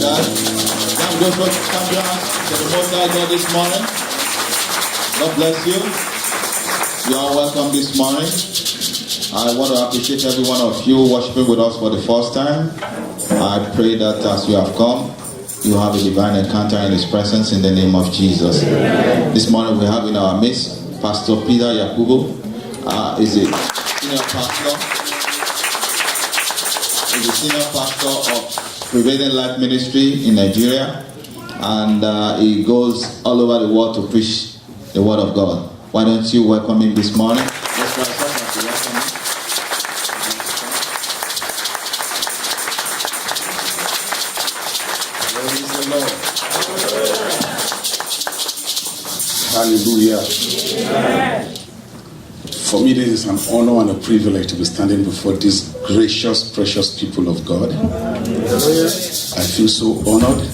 God. Thank those who come to us to the Most High God this morning. God bless you. You are welcome this morning. I want to appreciate every one of you worshiping with us for the first time. I pray that as you have come, you have a divine encounter in His presence in the name of Jesus. This morning we have in our midst Pastor Peter Yakubu. Is a senior pastor. He's a senior pastor of Prevailing Life Ministry in Nigeria, and he goes all over the world to preach the Word of God. Why don't you welcome him this morning? Let's rise up and welcome him. Praise the Lord. Hallelujah. For me, this is an honor and a privilege to be standing before these gracious, precious people of God. I feel so honored.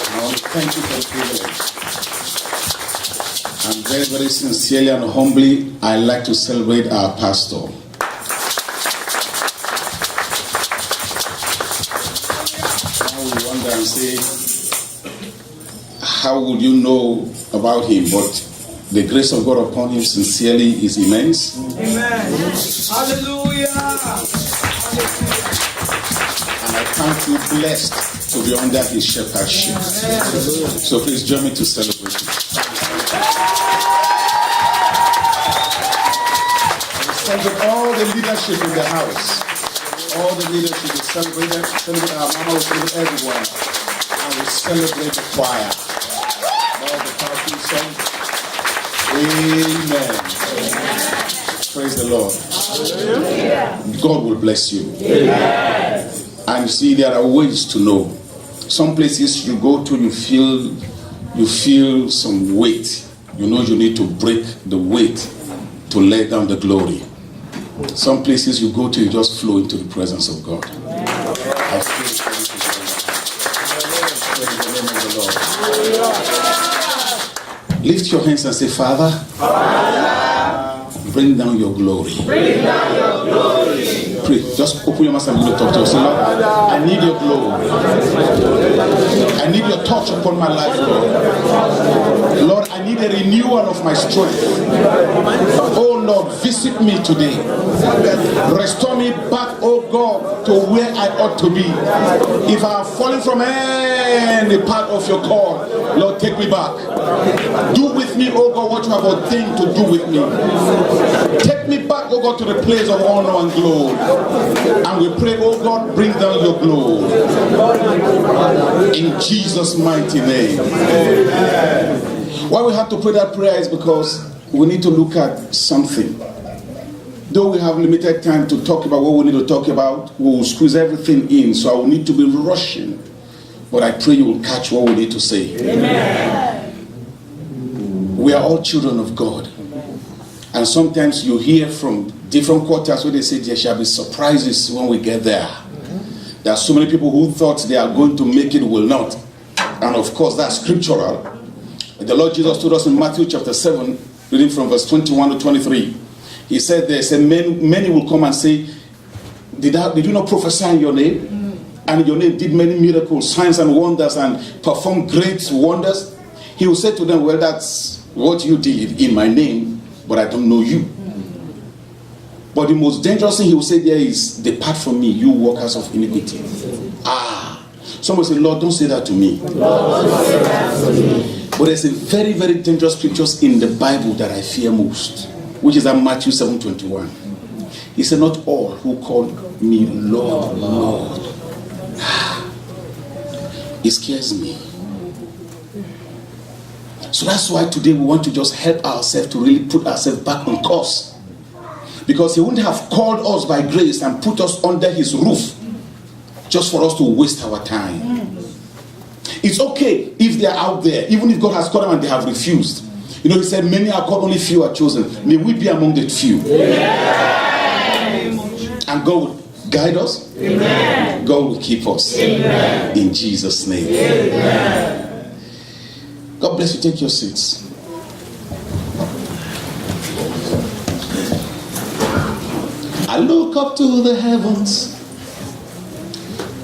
I want to thank you for the privilege. And very, very sincerely and humbly, I like to celebrate our pastor. Now we wonder and say, how would you know about him? But the grace of God upon him sincerely is immense. Amen. Hallelujah. And I count you blessed to be under his shepherdship. So please join me to celebrate him. I celebrate all the leadership in the house. All the leadership is celebrated. Celebrate our mama, we celebrate everyone. And we celebrate the choir. All the powerful songs. Amen. Praise the Lord. God will bless you. Amen. And you see, there are ways to know. Some places you go to, you feel some weight. You know you need to break the weight to lay down the glory. Some places you go to, you just flow into the presence of God. I feel praise the name of the Lord. Lift your hands and say, Father, bring down your glory. Bring down your glory. Pray. Just open your mouth and lift up to us. Lord, I need your glory. I need your touch upon my life, Lord. Lord, I need a renewal of my strength. Oh Lord, visit me today. Restore me back, oh God, to where I ought to be. If I have fallen from any part of your call, Lord, take me back. Do with me, oh God, what you have ordained to do with me. Take me back, oh God, to the place of honor and glory. And we pray, oh God, bring down your glory. In Jesus' mighty name. Why we have to pray that prayer is because we need to look at something. Though we have limited time to talk about what we need to talk about, we will squeeze everything in, so I will need to be rushing. But I pray you will catch what we need to say. Amen. We are all children of God. And sometimes you hear from different quarters where they say there shall be surprises when we get there. There are so many people who thought they are going to make it, will not. And of course, that's scriptural. The Lord Jesus told us in Matthew chapter 7, reading from verse 21 to 23. He said, many will come and say, did you not prophesy in your name? And in your name did many miracles, signs and wonders, and performed great wonders. He will say to them, well, that's what you did in my name, but I don't know you. But the most dangerous thing he will say there is, depart from me, you workers of iniquity. Someone say, Lord, don't say that to me. Lord, don't say that to me. But there's a very, very dangerous scriptures in the Bible that I fear most, which is in Matthew 7:21. He said, not all who call me Lord, Lord. It scares me. So that's why today we want to just help ourselves to really put ourselves back on course. Because he wouldn't have called us by grace and put us under his roof just for us to waste our time. It's okay if they are out there, even if God has called them and they have refused. You know, he said, many are called, only few are chosen. May we be among the few. Amen. And God will guide us. Amen. God will keep us. Amen. In Jesus' name. Amen. God bless you. Take your seats. I look up to the heavens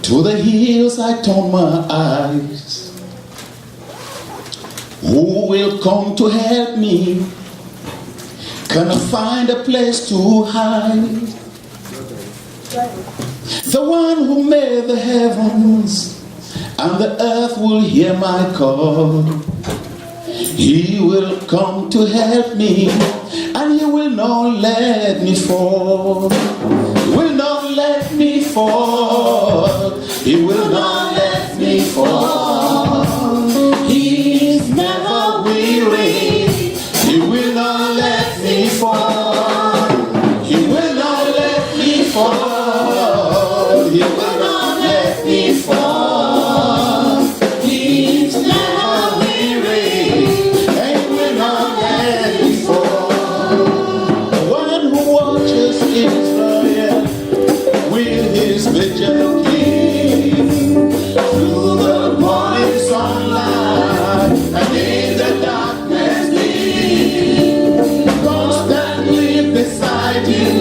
to To the hills I turn my eyes. Who will come to help me? Can I find a place to hide? The one who made the heavens and the earth will hear my call. He will come to help me, and he will not let me fall. He will not let me fall. He will not let me fall. He is never weary. He will not let me fall. He will not let me fall. He will not let me fall. He's never weary. And he will not let me fall. The one who watches Israel with his vigilant king through the morning sunlight and in the darkness deep, constantly beside you,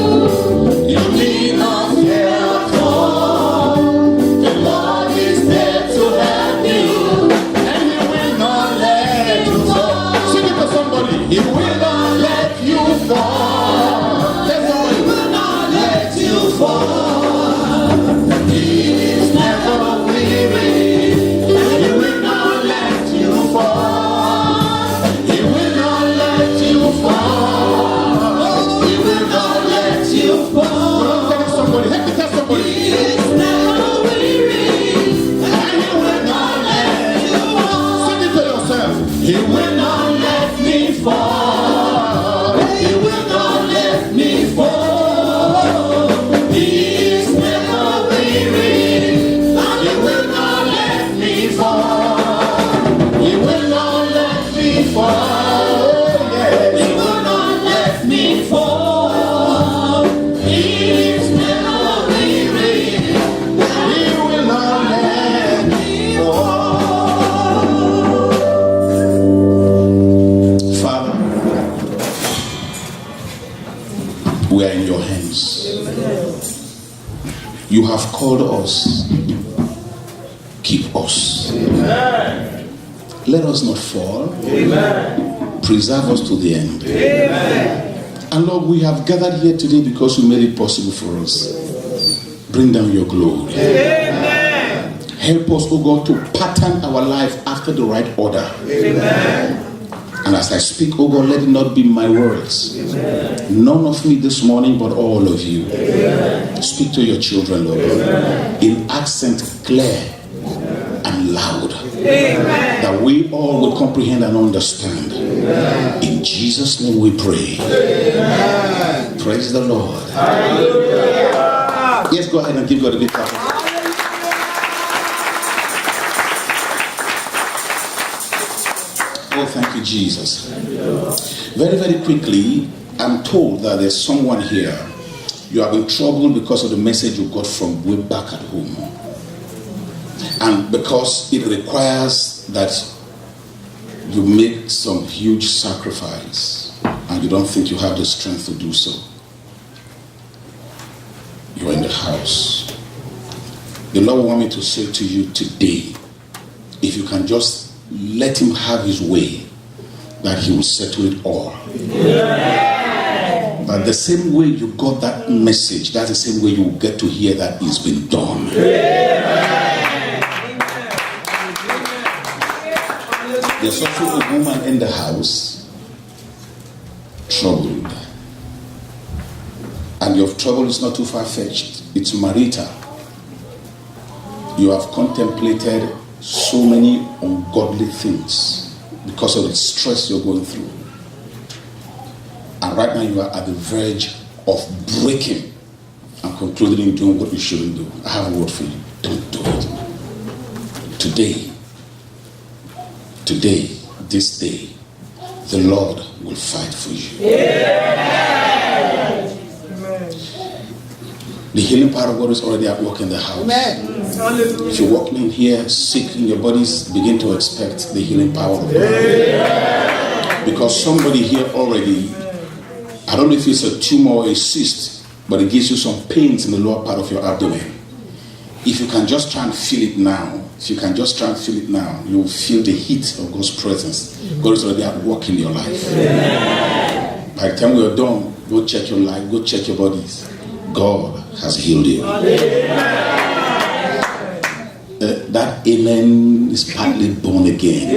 you need not fear at all. The Lord is there to help you, and he will not let you fall. Sing it to somebody. He will not let you fall. Tell somebody, he will not let you fall. He is never weary. He will not let you fall. He will not let you fall. He will not let you fall. Tell somebody, help me tell somebody. He is never weary. And he will not let you fall. Sing it to yourself. He will not let me fall. He will not let me fall. He is never weary. And he will not let me fall. He will not let me fall. He will not let me fall. He is never weary. He will not let me fall. Father, we are in your hands. You have called us. Keep us. Let us not fall. Preserve us to the end. And Lord, we have gathered here today because you made it possible for us. Bring down your glory. Help us, oh God, to pattern our life after the right order. And as I speak, oh God, let it not be my words. None of me this morning, but all of you. Speak to your children, Lord, in accent clear and loud, that we all will comprehend and understand. In Jesus' name we pray. Praise the Lord. Yes, go ahead and give God a big clap. Oh, thank you, Jesus. Very, very quickly, I'm told that there's someone here. You have been troubled because of the message you got from way back at home. And because it requires that you make some huge sacrifice and you don't think you have the strength to do so. You're in the house. The Lord wants me to say to you today, if you can just let him have his way, that he will settle it all. But the same way you got that message, that's the same way you will get to hear that it's been done. There's also a woman in the house, troubled. And your trouble is not too far-fetched. It's marital. You have contemplated so many ungodly things because of the stress you're going through. And right now you are at the verge of breaking and concluding in doing what you shouldn't do. I have a word for you. Don't do it. Today, this day, the Lord will fight for you. Yeah. The healing power of God is already at work in the house. Amen. If you're walking in here sick in your bodies, begin to expect the healing power of God. Yeah. Because somebody here already, I don't know if it's a tumor or a cyst, but it gives you some pains in the lower part of your abdomen. if you can just try and feel it now, you will feel the heat of God's presence. God is already at work in your life. By the time we are done, go check your life, go check your bodies. God has healed you. That amen is partly born again.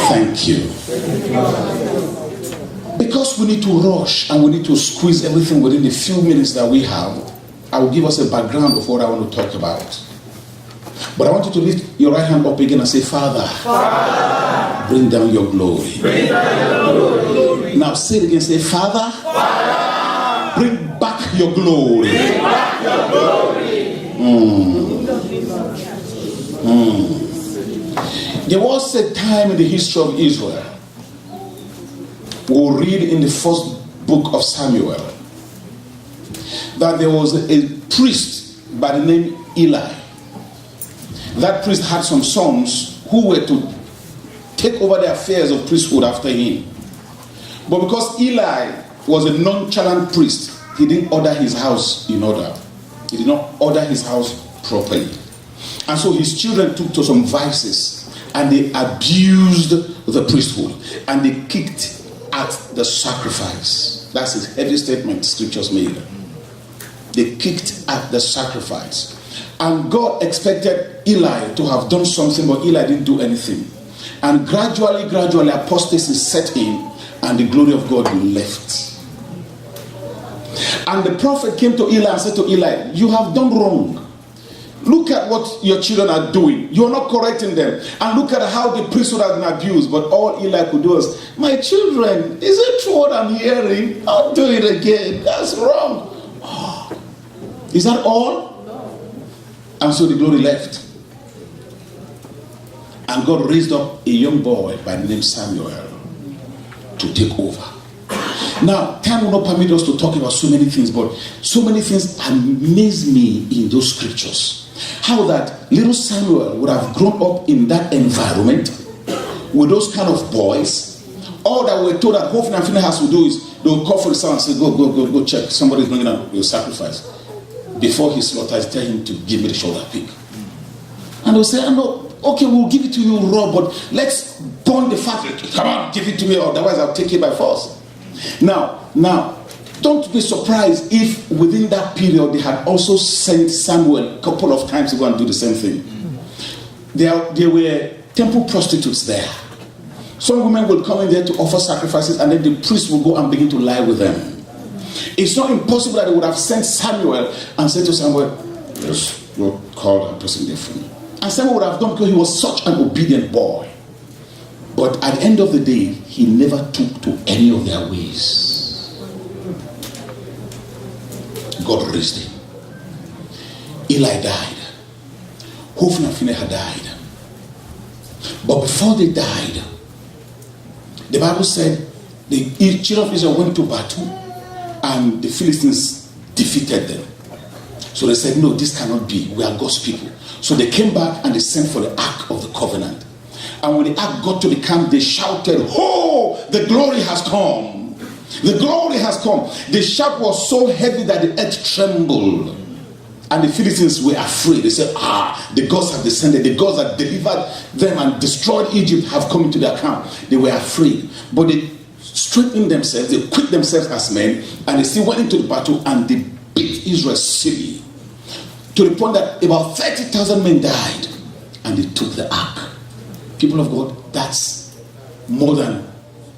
Thank you. Because we need to rush and we need to squeeze everything within the few minutes that we have, I will give us a background of what I want to talk about. But I want you to lift your right hand up again and say, Father, bring down your glory. Now say it again, say, Father, bring back your glory. There was a time in the history of Israel. We'll read in the first book of Samuel that there was a priest by the name Eli. That priest had some sons who were to take over the affairs of priesthood after him. But because Eli was a nonchalant priest, he didn't order his house in order. He did not order his house properly. And so his children took to some vices and they abused the priesthood and they kicked at the sacrifice. That's a heavy statement scriptures made. They kicked at the sacrifice. And God expected Eli to have done something, but Eli didn't do anything. And gradually, apostasy set in and the glory of God left. And the prophet came to Eli and said to Eli, you have done wrong. Look at what your children are doing. You are not correcting them. And look at how the priesthood has been abused. But all Eli could do was, my children, is it true what I'm hearing? I'll do it again. That's wrong. Oh. Is that all? And so the glory left. And God raised up a young boy by the name Samuel to take over. Now, time will not permit us to talk about so many things, but so many things amaze me in those scriptures. How that little Samuel would have grown up in that environment with those kind of boys. All that we're told that Hophni and Phinehas will do is they'll call for the son and say, go check. Somebody's bringing out your sacrifice. Before he slaughters, tell him to give me the shoulder pig. And they'll say, okay, we'll give it to you raw, but let's burn the fat. Come on, give it to me, otherwise I'll take it by force. Now, don't be surprised if within that period they had also sent Samuel a couple of times to go and do the same thing. There were temple prostitutes there. Some women would come in there to offer sacrifices and then the priest would go and begin to lie with them. It's not impossible that they would have sent Samuel and said to Samuel, just go call that person there for me. And Samuel would have done because he was such an obedient boy. But at the end of the day, he never took to any of their ways. God raised him. Eli died. Hophni and Phinehas died. But before they died, the Bible said the children of Israel went to battle and the Philistines defeated them. So they said, no, this cannot be. We are God's people. So they came back and they sent for the Ark of the Covenant. And when the Ark got to the camp, they shouted, oh, the glory has come. The glory has come. The shout was so heavy that the earth trembled. And the Philistines were afraid. They said, the gods have descended. The gods that delivered them and destroyed Egypt have come into their camp. They were afraid. But they strengthened themselves. They equipped themselves as men. And they still went into the battle and they beat Israel severely. To the point that about 30,000 men died. And they took the ark. People of God, that's more than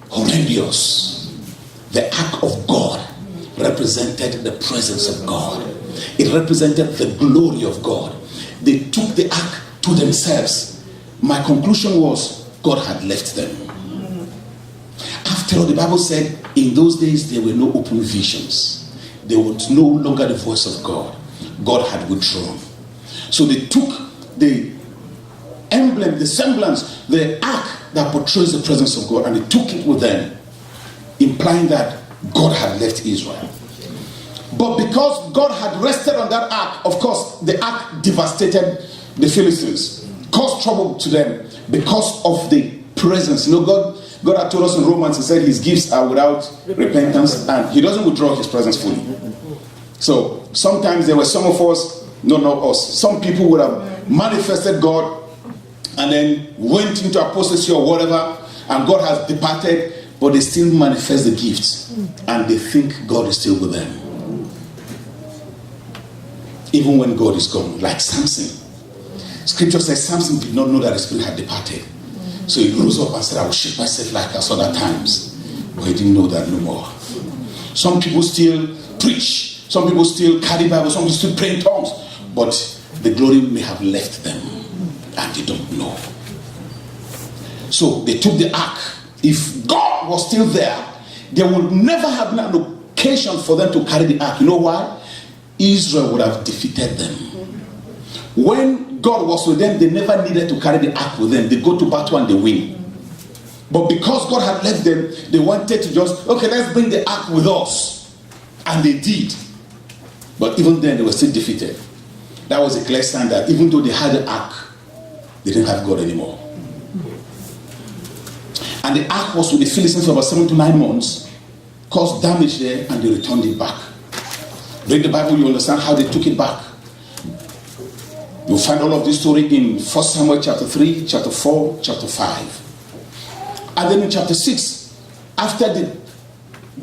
horrendous. The ark of God represented the presence of God. It represented the glory of God. They took the ark to themselves. My conclusion was God had left them. After all, the Bible said in those days there were no open visions. There was no longer the voice of God. God had withdrawn. So they took the emblem, the semblance, the ark that portrays the presence of God, and they took it with them, implying that God had left Israel. But because God had rested on that ark, of course, the ark devastated the Philistines, caused trouble to them because of the presence. You know, God had told us in Romans, he said his gifts are without repentance, and he doesn't withdraw his presence fully. So Sometimes there were some of us, no, not us, some people would have manifested God and then went into apostasy or whatever, and God has departed, but they still manifest the gifts and they think God is still with them. Even when God is gone, like Samson. Scripture says Samson did not know that the spirit had departed. So he rose up and said, I will shake myself like us other times. But he didn't know that no more. Some people still preach. Some people still carry Bible. Some people still pray in tongues. But the glory may have left them and they don't know. So they took the ark. If God was still there, there would never have been an occasion for them to carry the ark. You know why? Israel would have defeated them. When God was with them, they never needed to carry the ark with them. They go to battle and they win. But because God had left them, they wanted to just, okay, let's bring the ark with us. And they did. But even then, they were still defeated. That was a clear sign that even though they had the ark, they didn't have God anymore. And the ark was with the Philistines for about 7 to 9 months, caused damage there, and they returned it back. Read the Bible, you understand how they took it back. You'll find all of this story in 1 Samuel chapter 3, chapter 4, chapter 5. And then in chapter 6, after the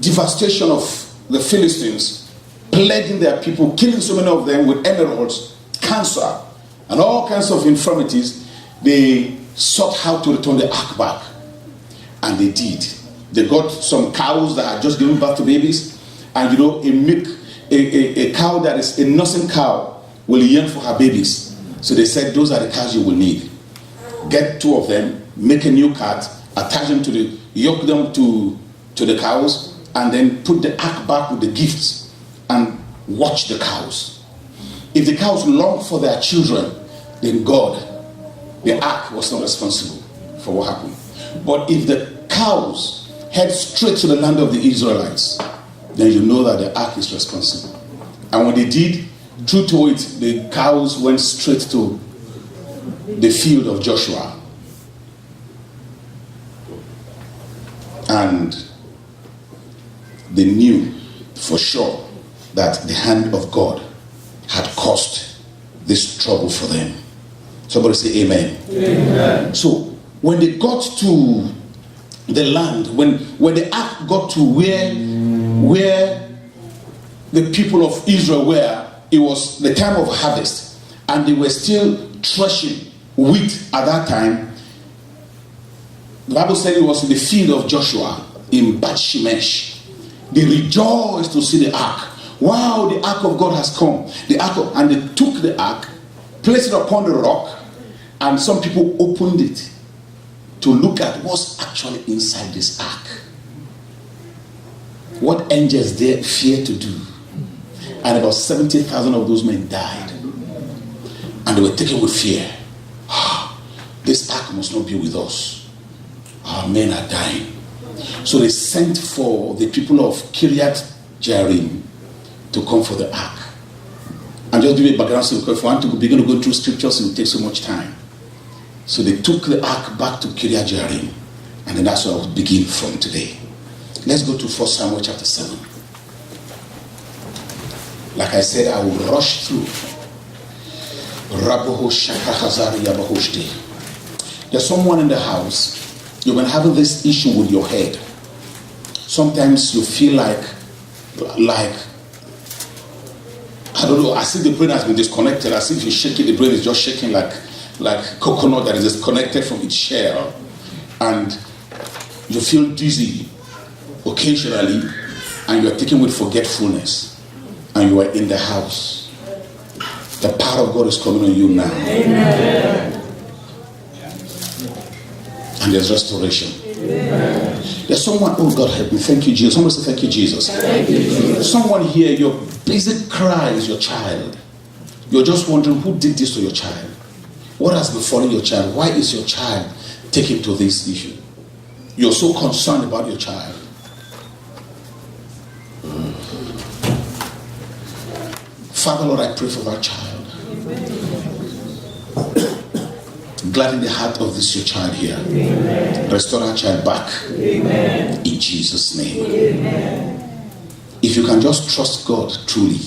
devastation of the Philistines, plaguing their people, killing so many of them with emeralds, cancer, and all kinds of infirmities, they sought how to return the ark back. And they did. They got some cows that had just given birth to babies. And you know, a cow that is a nursing cow will yearn for her babies. So they said, those are the cows you will need. Get 2 of them, make a new cart, attach them to the, yoke them to the cows, and then put the ark back with the gifts and watch the cows. If the cows long for their children, then God, the ark was not responsible for what happened. But if the cows head straight to the land of the Israelites, then you know that the ark is responsible. And when they did, true to it, the cows went straight to the field of Joshua. And they knew for sure that the hand of God had caused this trouble for them. Somebody say amen. Amen. So when they got to the land, when the ark got to where the people of Israel were, it was the time of harvest, and they were still threshing wheat at that time. The Bible said it was in the field of Joshua in Beth Shemesh. They rejoiced to see the ark. Wow, the ark of God has come. And they took the ark, placed it upon the rock, and some people opened it to look at what's actually inside this ark. What angels they fear to do. And about 70,000 of those men died. And they were taken with fear. This ark must not be with us. Our men are dying. So they sent for the people of Kiryat Jearim to come for the ark. And just give you a background, so if you want to begin to go through scriptures, it will take so much time. So they took the ark back to Kiryat Jearim. And then that's where I'll begin from today. Let's go to 1 Samuel chapter 7. Like I said, I will rush through. There's someone in the house. You've been having this issue with your head. Sometimes you feel like I don't know, as if the brain has been disconnected, as if you shake it, the brain is just shaking like coconut that is disconnected from its shell. And you feel dizzy occasionally, and you are taken with forgetfulness, and you are in the house. The power of God is coming on you now. Amen. And there's restoration. Amen. There's someone, oh God help me, thank you Jesus. Someone say thank you Jesus. Thank you, Jesus. Someone here, your basic cry is your child. You're just wondering who did this to your child. What has befallen your child? Why is your child taken to this issue? You're so concerned about your child. Father, Lord, I pray for that child. Gladden the heart of this your child here. Amen. Restore our child back. Amen. In Jesus' name. Amen. If you can just trust God truly,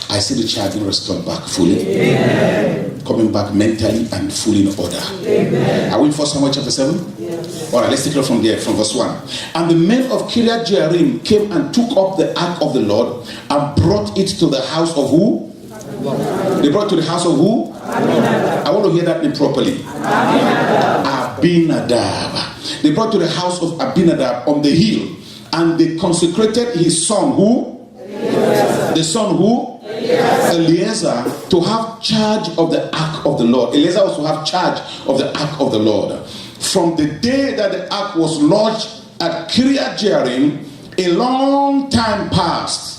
I see the child being restored back fully. Amen. Coming back mentally and fully in order. Amen. Are we in 1 Samuel chapter 7? Yes. All right, let's take it from there, from verse 1. And the men of Kiriath Jearim came and took up the ark of the Lord and brought it to the house of who? They brought it to the house of who? Abinadab. I want to hear that name properly. Abinadab. They brought to the house of Abinadab on the hill, and they consecrated his son who? Eleazar. The son who? Eleazar, to have charge of the ark of the Lord. Eleazar was to have charge of the ark of the Lord. From the day that the ark was lodged at Kiriath Jearim, a long time passed.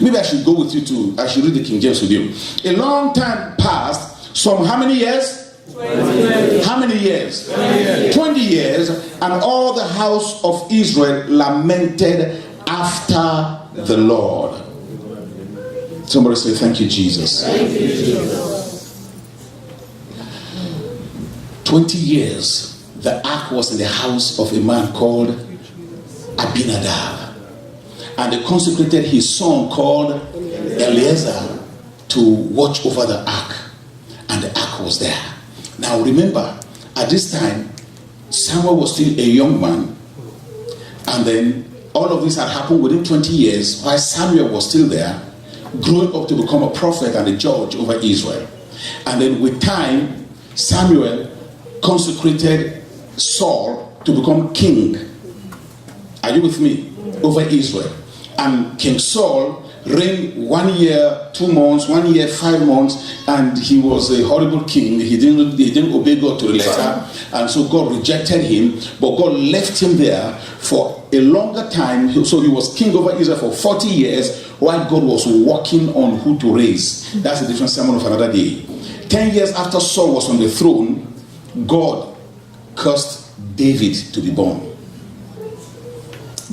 Maybe I should go with you to, I should read the King James with you. A long time passed, some how many years? 20 years. How many years? 20 years. 20 years, and all the house of Israel lamented after the Lord. Somebody say, thank you, Jesus. Thank you, Jesus. 20 years, the ark was in the house of a man called Abinadab. And they consecrated his son called Eleazar to watch over the ark. And the ark was there. Now remember, at this time, Samuel was still a young man. And then all of this had happened within 20 years, while Samuel was still there, growing up to become a prophet and a judge over Israel. And then with time, Samuel consecrated Saul to become king. Are you with me? Over Israel. And King Saul reigned 1 year, 2 months, 1 year, 5 months, and he was a horrible king. He didn't obey God to the letter, and so God rejected him, but God left him there for a longer time. So he was king over Israel for 40 years, while God was working on who to raise. That's a different sermon of another day. 10 years after Saul was on the throne, God cursed David to be born.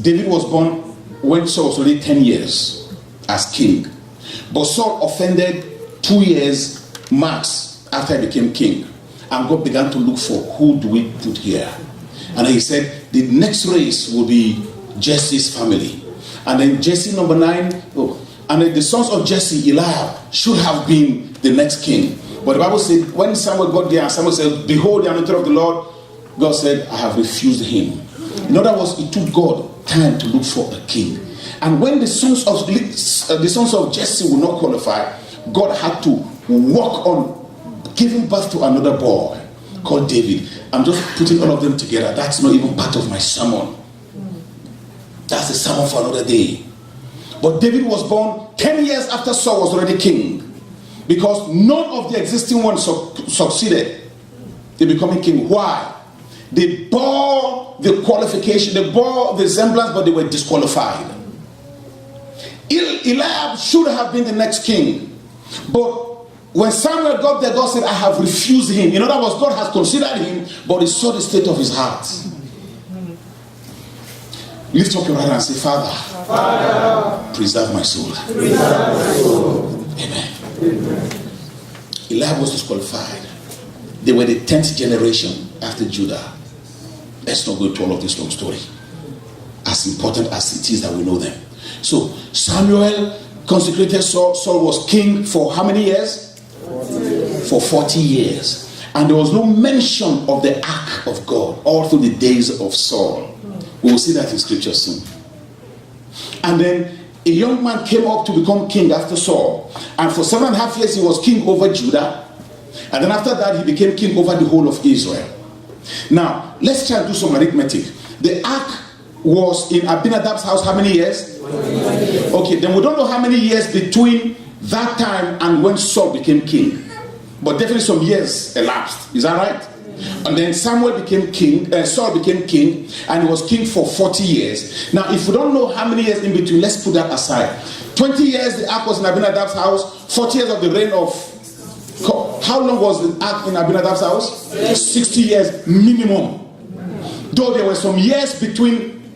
David was born when Saul was only 10 years as king. But Saul offended 2 years max after he became king. And God began to look for who do we put here. And he said the next race will be Jesse's family. And then Jesse number 9. And then the sons of Jesse, Eliab, should have been the next king. But the Bible said when Samuel got there, and Samuel said, behold the anointed of the Lord, God said, I have refused him. In other words, it took God time to look for a king. And when the sons of Jesse would not qualify, God had to work on giving birth to another boy called David. I'm just putting all of them together. That's not even part of my sermon. That's a sermon for another day. But David was born 10 years after Saul was already king, because none of the existing ones succeeded in becoming king. Why? They bore the qualification, they bore the semblance, but they were disqualified. Eliab should have been the next king. But when Samuel got there, God said, I have refused him. In other words, God has considered him, but he saw the state of his heart. Lift up your right hand and say, Father, preserve my soul. Preserve my soul. Amen. Eliab was disqualified. They were the 10th generation after Judah. Let's not go into all of this long story. As important as it is that we know them. So Samuel consecrated Saul. Saul was king for how many years? 40 years. For 40 years. And there was no mention of the ark of God all through the days of Saul. We will see that in scripture soon. And then a young man came up to become king after Saul. And for 7.5 years he was king over Judah. And then after that he became king over the whole of Israel. Now, let's try to do some arithmetic. The ark was in Abinadab's house how many years? 20 years. Okay, then we don't know how many years between that time and when Saul became king. But definitely some years elapsed. Is that right? And then Samuel became king, Saul became king, and he was king for 40 years. Now, if we don't know how many years in between, let's put that aside. 20 years the ark was in Abinadab's house, 40 years of the reign of... How long was the ark in Abinadab's house? 60 years minimum. Though there were some years between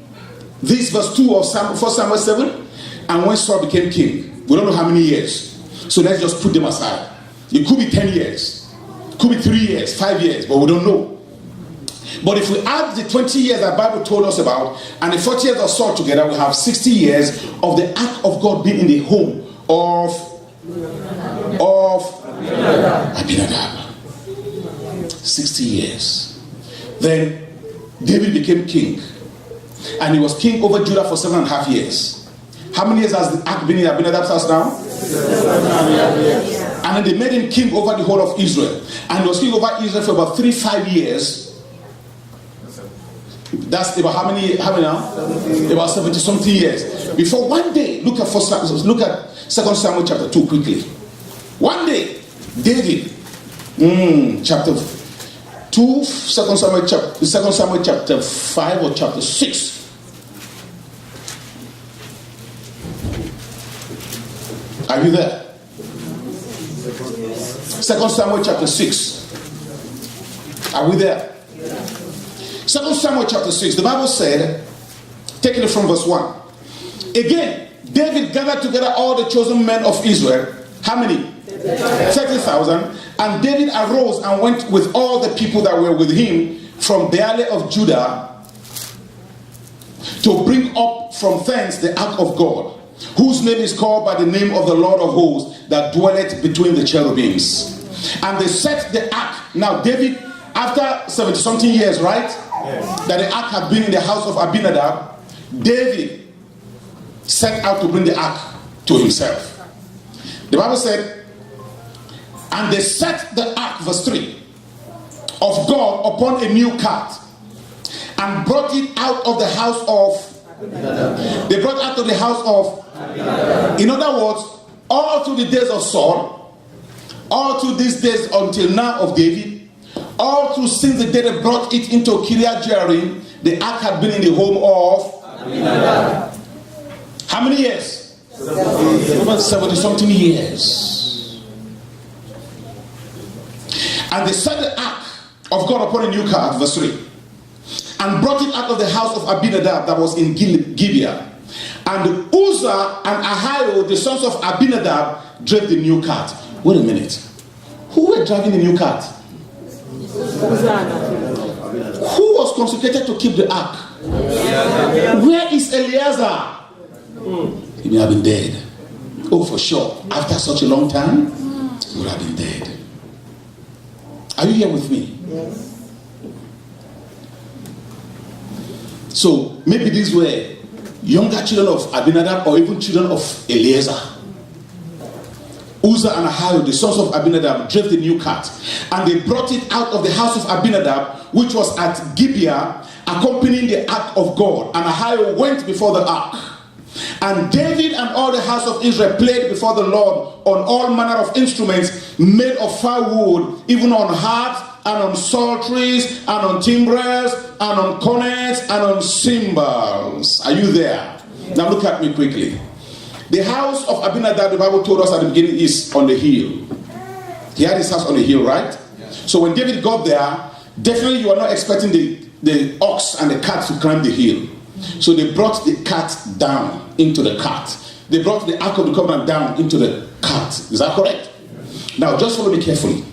this verse 2 of 1 Samuel 7 and when Saul became king. We don't know how many years. So let's just put them aside. It could be 10 years. It could be 3 years, 5 years, but we don't know. But if we add the 20 years that the Bible told us about and the 40 years of Saul together, we have 60 years of the ark of God being in the home of Abinadab. 60 years. Then David became king. And he was king over Judah for 7.5 years. How many years has the ark been in Abinadab's house now? 7.5 years. And then they made him king over the whole of Israel. And he was king over Israel for about 3-5 years. That's about how many now? About 70-something years. Before one day, look at 2 Samuel chapter 2 quickly. One day, David, chapter 2, 2 Samuel chapter 5 or chapter 6. Are you there? 2 Samuel chapter 6. Are we there? 2 Samuel chapter 6. The Bible said, taking it from verse 1. Again, David gathered together all the chosen men of Israel. How many? 30,000. And David arose and went with all the people that were with him from Baale of Judah to bring up from thence the ark of God, whose name is called by the name of the Lord of hosts, that dwelleth between the cherubims. And they set the ark. Now David, after 70-something years, right? Yes. That the ark had been in the house of Abinadab, David set out to bring the ark to himself. The Bible said, and they set the ark, verse 3, of God upon a new cart, and brought it out of the house of Abinadab. They brought out of the house of Abinadab. In other words, all through the days of Saul, all through these days until now of David, all through since the day they brought it into Kiriath Jearim, the ark had been in the home of Abinadab. How many years? 70-something years. And they set the ark of God upon a new cart, verse 3, and brought it out of the house of Abinadab that was in Gibeah. And Uzzah and Ahio, the sons of Abinadab, drove the new cart. Wait a minute. Who were driving the new cart? Who was consecrated to keep the ark? Where is Eleazar? He may have been dead. Oh, for sure. After such a long time, he would have been dead. Are you here with me? Yes. So maybe these were younger children of Abinadab or even children of Eleazar. Uzzah and Ahio, the sons of Abinadab, drove the new cart, and they brought it out of the house of Abinadab, which was at Gibeah, accompanying the ark of God. And Ahio went before the ark. And David and all the house of Israel played before the Lord on all manner of instruments made of firewood, even on harps and on psalteries and on timbrels and on cornets and on cymbals. Are you there? Now look at me quickly. The house of Abinadab, the Bible told us at the beginning, is on the hill. He had his house on the hill, right? So when David got there, definitely you are not expecting the ox and the cart to climb the hill. So they brought the cart down into the cart. They brought the Ark of the Covenant down into the cart. Is that correct? Now just follow me carefully.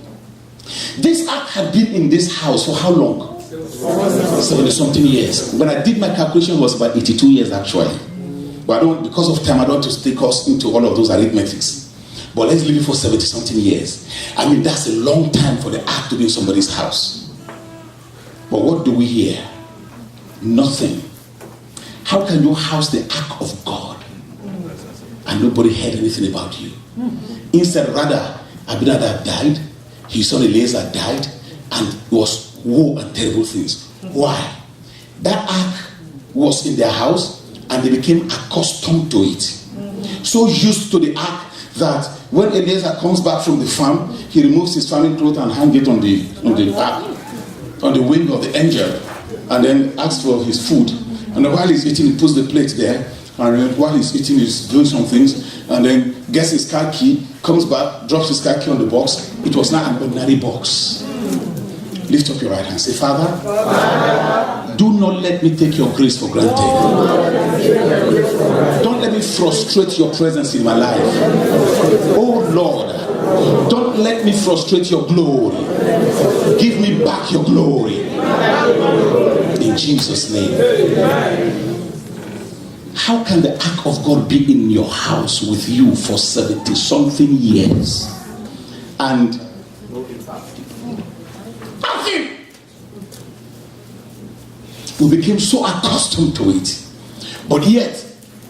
This ark had been in this house for how long? 70-something years. When I did my calculation, it was about 82 years actually. But because of time, I don't want to take us into all of those arithmetics. But let's leave it for 70-something years. I mean, that's a long time for the ark to be in somebody's house. But what do we hear? Nothing. How can you house the ark of God and nobody heard anything about you? Instead, rather, Abinadab died, his son Eleazar died, and it was woe and terrible things. Why? That ark was in their house and they became accustomed to it. So used to the ark that when Eleazar comes back from the farm, he removes his farming clothes and hangs it on the ark, on the wing of the angel, and then asks for his food. And while he's eating, he puts the plate there. And then while he's eating, he's doing some things. And then gets his car key, comes back, drops his car key on the box. It was not an ordinary box. Lift up your right hand. Say, Father, do not let me take your grace for granted. Don't let me frustrate your presence in my life. Oh Lord, don't let me frustrate your glory. Give me back your glory. In Jesus' name. how can the ark of God be in your house with you for 70 something years? And nothing. We became so accustomed to it. But yet,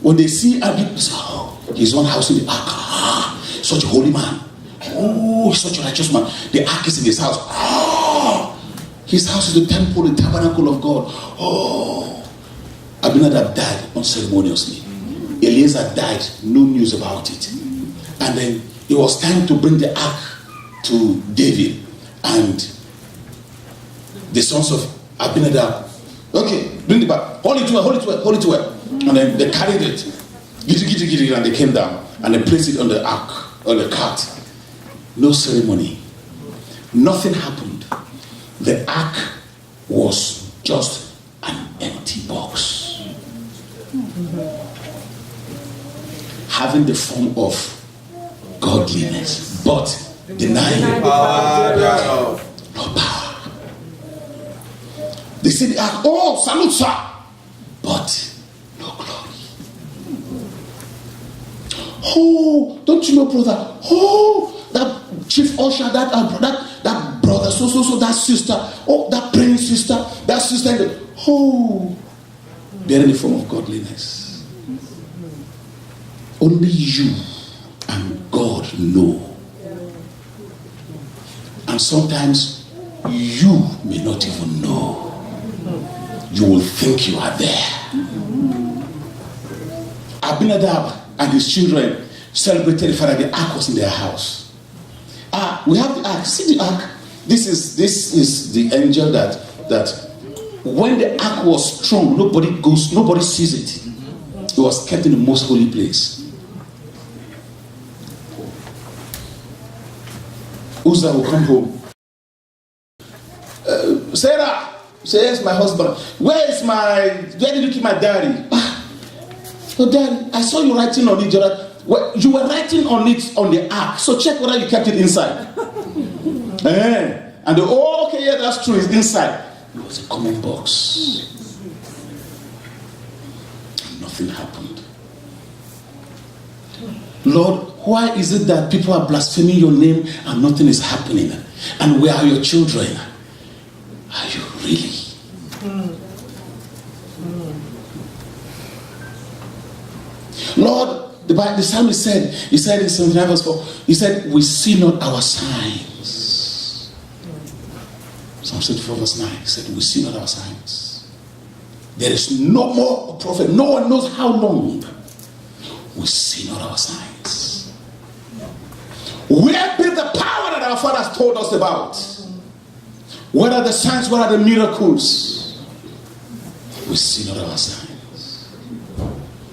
when they see Abib, they say, oh, he's one house in the ark. Ah, such a holy man. Oh, he's such a righteous man. The ark is in his house. Oh, his house is the temple, the tabernacle of God. Oh, Abinadab died unceremoniously. Eliezer died, no news about it. And then it was time to bring the ark to David. And the sons of Abinadab, okay, bring it back. Hold it to her, hold it to her, hold it to her. And then they carried it. And they came down and they placed it on the ark, on the cart. No ceremony. Nothing happened. The ark was just an empty box. Having the form of godliness, but denying no power. They say the ark, oh, salute, sir, but no glory. Oh, don't you know, brother? Oh, that chief usher, that brother, so that sister, oh, that praying sister, that sister, oh, bearing the form of godliness. Only you and God know. And sometimes you may not even know. You will think you are there. Abinadab and his children celebrated the fact that the ark was in their house. We have the ark. See the ark? This is the angel that when the ark was strong, nobody sees it. It was kept in the most holy place. Uzzah will come home. Sarah, says my husband, where did you keep my diary? Oh, Daddy, I saw you writing on it. You were writing on it on the ark, so check whether you kept it inside. And okay, yeah, that's true, it's inside. It was a common box. Nothing happened. Lord, why is it that people are blaspheming your name and nothing is happening? And where are your children? Are you really? Lord, the psalmist said, he said in 79 verse 4, he said, we see not our signs. Psalm 74 verse 9, he said, we see not our signs. There is no more a prophet. No one knows how long. We see not our signs. Where be the power that our fathers told us about? What are the signs? What are the miracles? We see not our signs.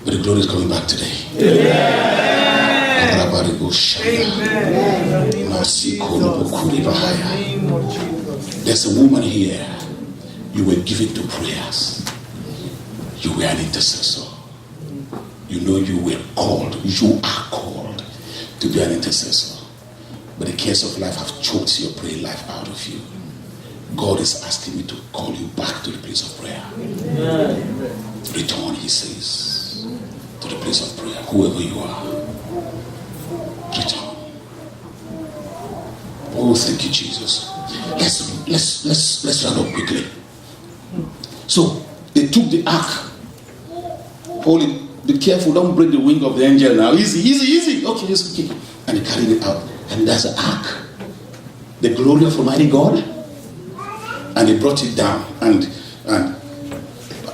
But the glory is coming back today. Amen. There's a woman here. You were given to prayers. You were an intercessor. You know you were called. You are called to be an intercessor. But the cares of life have choked your prayer life out of you. God is asking me to call you back to the place of prayer. Amen. Return, he says, to the place of prayer. Whoever you are, return. Oh, thank you, Jesus. Let's run up quickly. So they took the ark. Hold it. Be careful. Don't break the wing of the angel now. Easy. Okay, just keep. And they carried it out. And that's the ark. The glory of Almighty God. And they brought it down and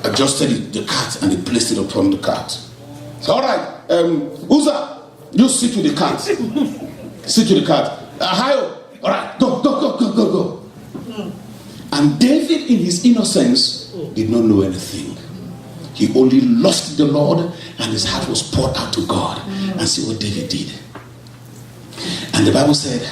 adjusted the cart and they placed it upon the cart. So, all right, Uzzah, you sit with the cart. Sit with the cart. Ahio, all right, go. And David, in his innocence, did not know anything. He only loved the Lord and his heart was poured out to God. And see what David did. And the Bible said,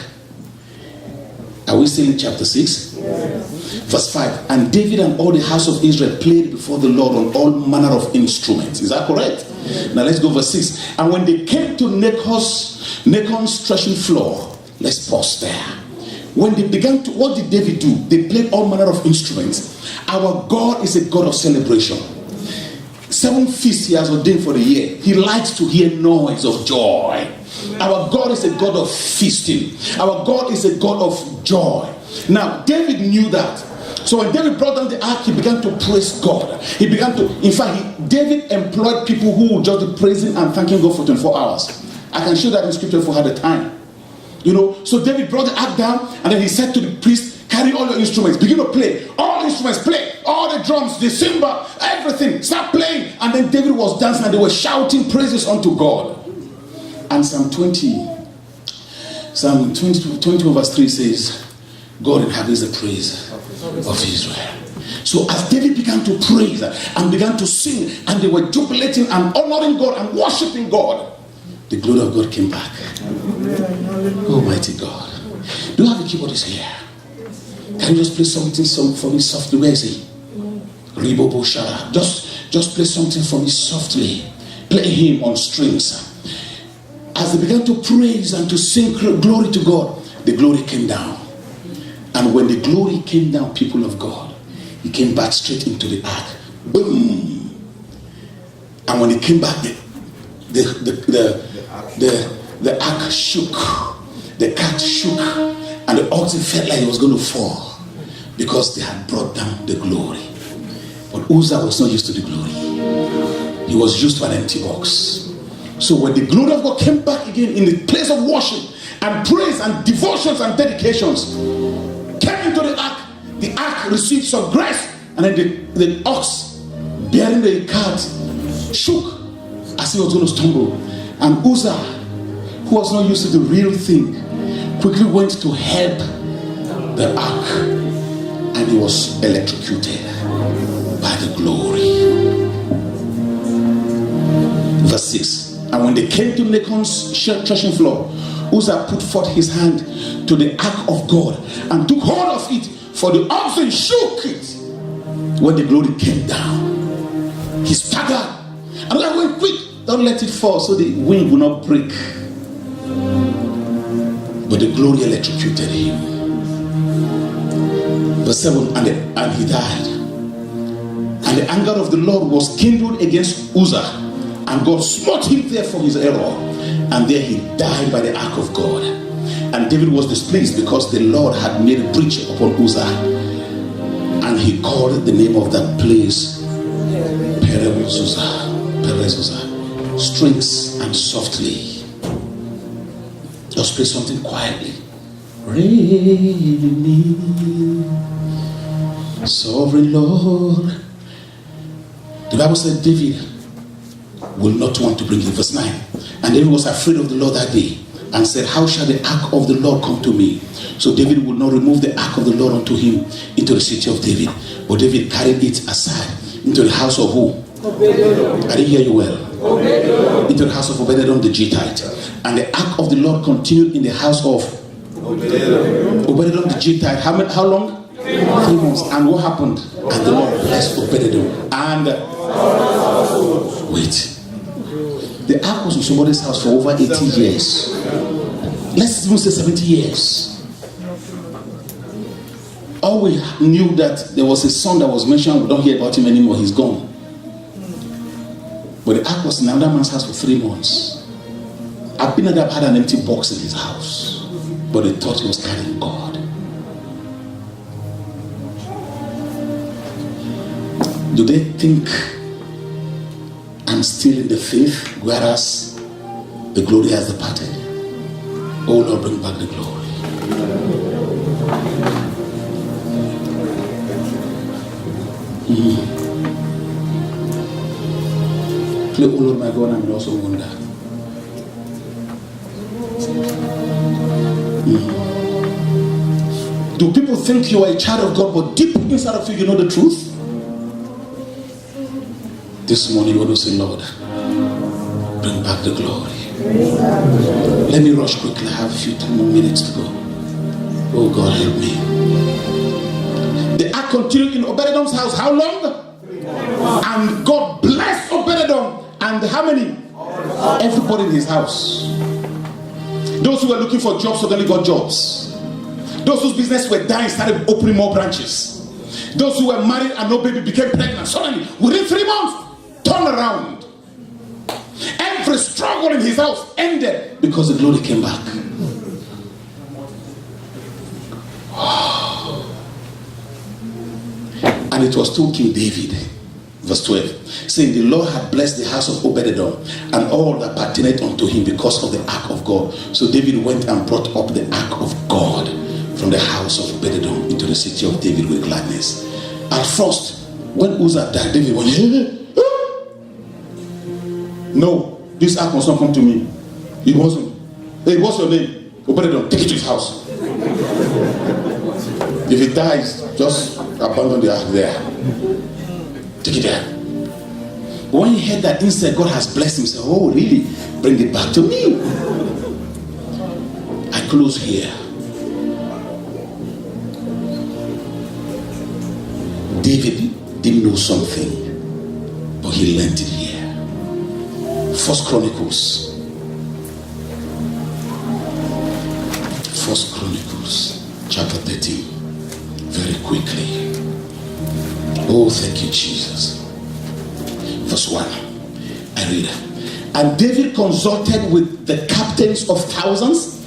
are we still in chapter 6? Yes. Verse 5. And David and all the house of Israel played before the Lord on all manner of instruments. Is that correct? Yes. Now let's go verse 6. And when they came to Nachon's threshing floor, let's pause there. When they began to, what did David do? They played all manner of instruments. Our God is a God of celebration. 7 feasts he has ordained for the year. He likes to hear noise of joy. Our God is a God of feasting. Our God is a God of joy. Now, David knew that. So when David brought down the ark, he began to praise God. David employed people who would just be praising and thanking God for 24 hours. I can show that in scripture if we had the time. So David brought the ark down, and then he said to the priest, carry all your instruments, begin to play. All the instruments, play. All the drums, the cymbal, everything, start playing. And then David was dancing and they were shouting praises unto God. And Psalm 20 verse 3 says, God inhabits the praise of Israel. So as David began to praise and began to sing, and they were jubilating and honoring God and worshiping God, the glory of God came back. Almighty God. Do you have a keyboardist here? Can you just play something for me softly? Where is he? Ribobo Shara. Just play something for me softly. Play him on strings. As they began to praise and to sing glory to God, the glory came down. And when the glory came down, people of God, he came back straight into the ark. Boom! And when he came back, the ark shook. The cart shook. And the oxen felt like it was going to fall, because they had brought down the glory. But Uzzah was not used to the glory. He was used to an empty box. So when the glory of God came back again in the place of worship and praise and devotions and dedications, came into the ark received some grace, and then the ox bearing the cart shook as he was going to stumble. And Uzzah, who was not used to the real thing, quickly went to help the ark, and he was electrocuted by the glory. Verse 6. And when they came to Nacon's threshing floor, Uzzah put forth his hand to the ark of God and took hold of it, for the oxen shook it when the glory came down. He staggered, and I went quick, don't let it fall so the wind will not break. But the glory electrocuted him. Verse 7, and he died. And the anger of the Lord was kindled against Uzzah, and God smote him there for his error, and there he died by the ark of God. And David was displeased because the Lord had made a breach upon Uzzah, and he called the name of that place Perez Uzzah, strings and softly. Just play something quietly. Reign, sovereign Lord. The Bible said David will not want to bring it. Verse 9. And David was afraid of the Lord that day, and said, how shall the ark of the Lord come to me? So David would not remove the ark of the Lord unto him into the city of David, but David carried it aside into the house of who? Obed-Edom. I didn't hear you well. Obed-Edom. Into the house of Obed-Edom the Gittite. And the ark of the Lord continued in the house of Obed-Edom. Obed-Edom the Gittite. How long? 3 months. And what happened? And the Lord blessed Obed-Edom. And wait. The ark was in somebody's house for over 80 years. Let's even say 70 years. All we knew that there was a son that was mentioned. We don't hear about him anymore. He's gone. But the ark was in another man's house for 3 months. Abinadab had an empty box in his house, but they thought he was carrying God. Do they think I'm still in the faith, whereas the glory has departed? Oh Lord, bring back the glory. Play, oh Lord my God, I will also wonder. Do people think you are a child of God, but deep inside of you, you know the truth? This morning, you want to say, Lord, bring back the glory. Let me rush quickly. I have a few more minutes to go. Oh God, help me. The ark continued in Obed-Edom's house. How long? And God blessed Obed-Edom. And how many? Everybody in his house. Those who were looking for jobs suddenly got jobs. Those whose business were dying started opening more branches. Those who were married and no baby became pregnant. Suddenly, within 3 months, turned around. Every struggle in his house ended because the glory came back. And it was to King David, verse 12, saying, the Lord had blessed the house of Obed-Edom and all that pertained unto him because of the ark of God. So David went and brought up the ark of God from the house of Obed-Edom into the city of David with gladness. At first, when Uzzah died, David went, no, this ark must not come to me. It wasn't. Hey, what's your name? Obed-Edom, take it to his house. If it dies, just abandon the ark there. Take it there. But when he heard that instead God has blessed him, he said, oh really? Bring it back to me. I close here. David didn't know something, but he learned it here. First Chronicles. First Chronicles, chapter 13. Very quickly. Oh, thank you, Jesus. Verse 1. I read. And David consulted with the captains of thousands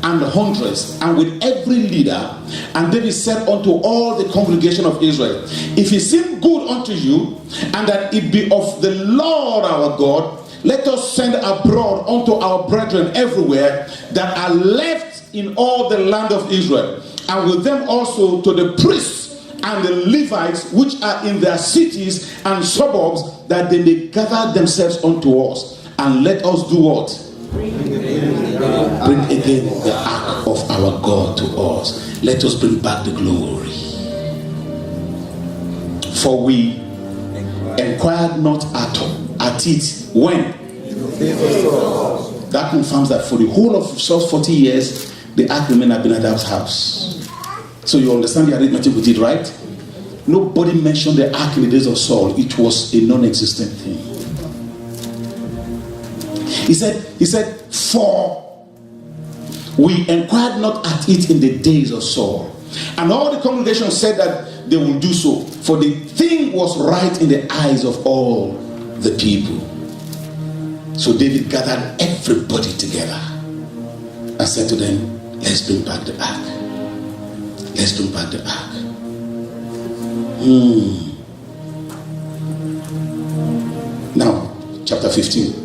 and hundreds, and with every leader. And David said unto all the congregation of Israel, if it seem good unto you, and that it be of the Lord our God, let us send abroad unto our brethren everywhere that are left in all the land of Israel, and with them also to the priests and the Levites which are in their cities and suburbs, that they may gather themselves unto us. And let us do what? Bring again the ark of our God to us. Let us bring back the glory. For we inquired not at it when? That confirms that for the whole of 40 years, the ark remained at Abinadab's house. So you understand the arithmetic with it, right? Nobody mentioned the ark in the days of Saul. It was a non-existent thing. He said, for we inquired not at it in the days of Saul. And all the congregation said that they will do so, for the thing was right in the eyes of all the people. So David gathered everybody together and said to them, let's bring back the ark. Let's bring back the ark. Now, chapter 15.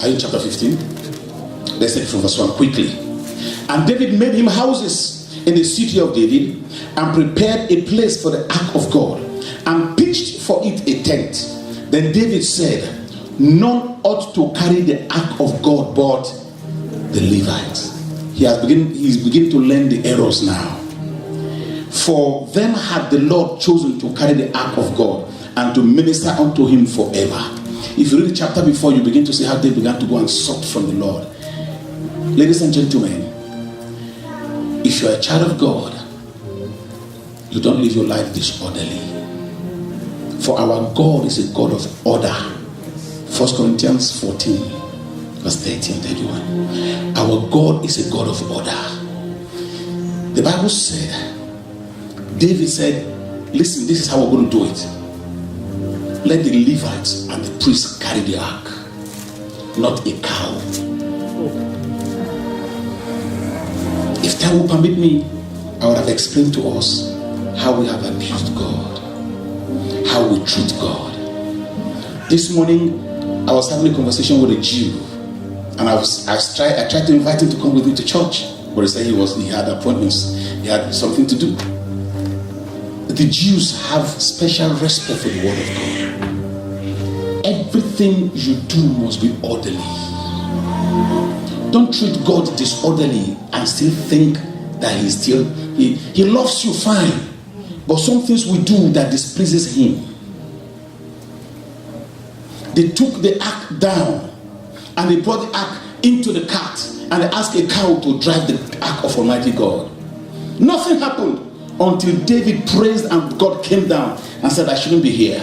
Are you in chapter 15? Let's take it from verse 1 quickly. And David made him houses in the city of David, and prepared a place for the ark of God, and pitched for it a tent. Then David said, none ought to carry the ark of God but the Levites. He's beginning to learn the errors now. For them had the Lord chosen to carry the ark of God and to minister unto him forever. If you read the chapter before, you begin to see how they began to go and sought from the Lord. Ladies and gentlemen, if you are a child of God, you don't live your life disorderly. For our God is a God of order. 1 Corinthians 14, verse 30 and 31. Our God is a God of order. The Bible said, David said, listen, this is how we're going to do it. Let the Levites and the priests carry the ark, not a cow. If time will permit me, I would have explained to us how we have abused God, how we treat God. This morning, I was having a conversation with a Jew, and I tried to invite him to come with me to church, but he said he had appointments, he had something to do. The Jews have special respect for the word of God. Everything you do must be orderly. Don't treat God disorderly and still think that he loves you fine, but some things we do that displeases him. They took the ark down and they brought the ark into the cart and they asked a cow to drive the ark of Almighty God. Nothing happened until David praised and God came down and said, I shouldn't be here.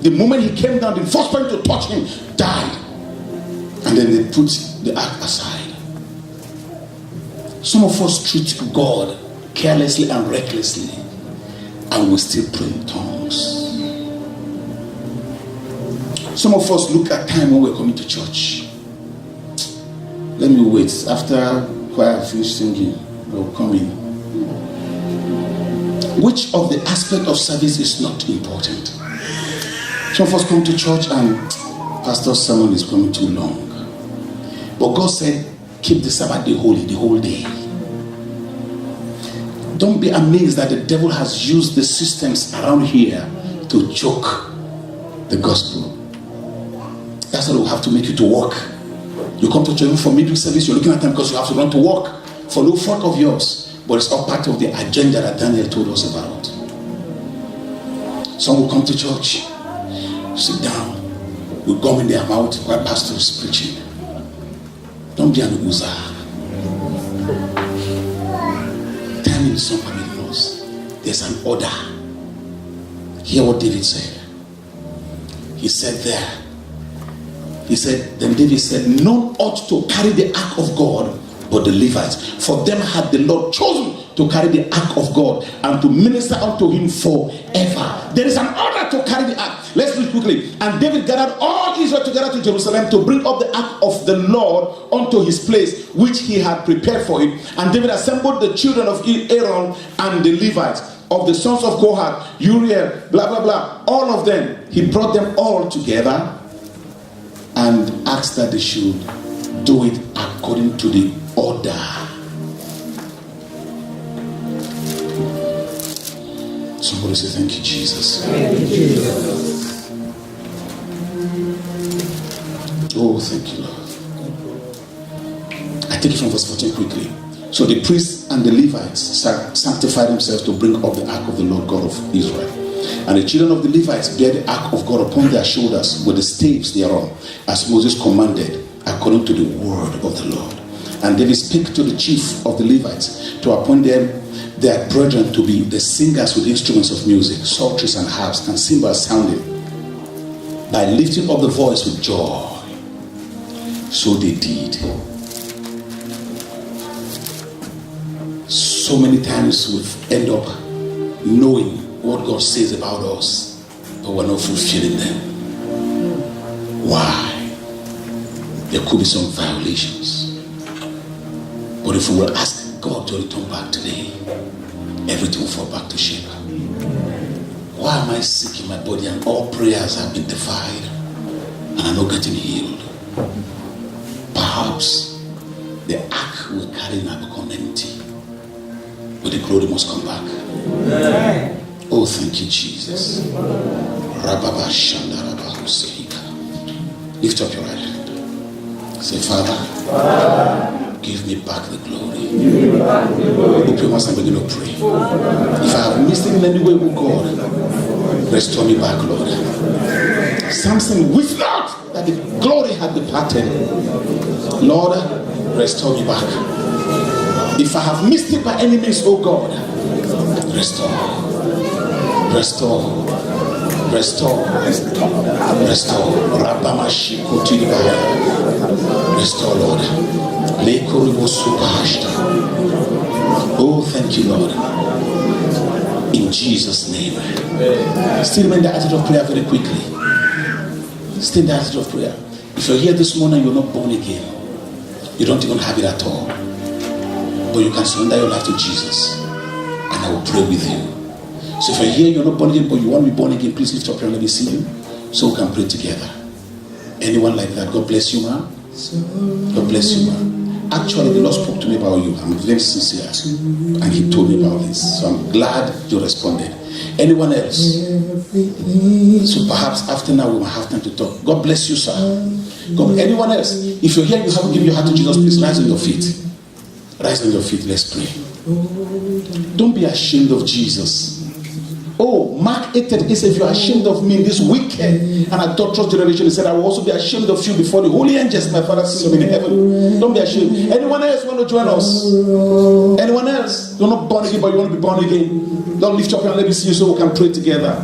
The moment he came down, the first person to touch him died. And then they put the ark aside. Some of us treat God carelessly and recklessly, and we still pray in tongues. works. Some of us look at time when we're coming to church. Let me wait. After choir finish singing, we'll come in. Which of the aspect of service is not important? Some of us come to church and pastor's sermon is coming too long. But God said, keep the Sabbath day holy, the whole day. Don't be amazed that the devil has used the systems around here to choke the gospel. That's why we have to make you to work. You come to church for midweek service, you're looking at them because you have to run to work for no fault of yours. But it's all part of the agenda that Daniel told us about. Some will come to church, sit down, with gum in their mouth while pastor is preaching. Don't be an user. Timing is not permitting us. There's an order. Hear what David said. He said there. He said, then David said, none ought to carry the ark of God but the Levites. For them had the Lord chosen to carry the ark of God and to minister unto him forever. There is an order to carry the ark. Let's read quickly. And David gathered all Israel together to Jerusalem to bring up the ark of the Lord unto his place, which he had prepared for it. And David assembled the children of Aaron and the Levites, of the sons of Kohath, Uriel, blah, blah, blah. All of them. He brought them all together and asked that they should do it according to the order. Somebody say, thank you, Jesus. Thank you, Jesus. Oh, thank you, Lord. I take it from verse 14 quickly. So the priests and the Levites sanctified themselves to bring up the ark of the Lord God of Israel. And the children of the Levites bear the ark of God upon their shoulders with the staves thereon, as Moses commanded, according to the word of the Lord. And David spake to the chief of the Levites to appoint them their brethren to be the singers with instruments of music, psalteries and harps and cymbals sounding, by lifting up the voice with joy. So they did. So many times we end up knowing what God says about us, but we're not fulfilling them. Why? There could be some violations. But if we will ask God to return back today, everything will fall back to shape. Why am I sick in my body and all prayers have been defied and I'm not getting healed? Perhaps the ark we carry now become empty, but the glory must come back. Amen. Oh, thank you, Jesus. Lift up your right hand. Say, Father, give me back the glory. Open your mouth and begin to pray. If I have missed it in any way, oh God, restore me back, Lord. Samson wished not that the glory had departed. Lord, restore me back. If I have missed it by any means, oh God, restore. Restore, restore, restore, Rabamashi Kotiribaya, restore, Lord. Oh, thank you, Lord. In Jesus' name. Still in the attitude of prayer very quickly. Still in the attitude of prayer. If you're here this morning, you're not born again. You don't even have it at all. But you can surrender your life to Jesus, and I will pray with you. So if you're here, you're not born again, but you want to be born again, please lift up your hand, let me see you, so we can pray together. Anyone like that? God bless you, man. God bless you, man. Actually, the Lord spoke to me about you. I'm very sincere, and He told me about this. So I'm glad you responded. Anyone else? So perhaps after now we might have time to talk. God bless you, sir. Anyone else? If you're here, you haven't given your heart to Jesus, please rise on your feet. Rise on your feet. Let's pray. Don't be ashamed of Jesus. Oh, Mark 8:38 says, if you are ashamed of me in this wicked and adulterous generation, he said, I will also be ashamed of you before the holy angels, my Father sees in heaven. Don't be ashamed. Anyone else want to join us? Anyone else? You're not born again, but you want to be born again. Don't lift up your hand, let me see you so we can pray together.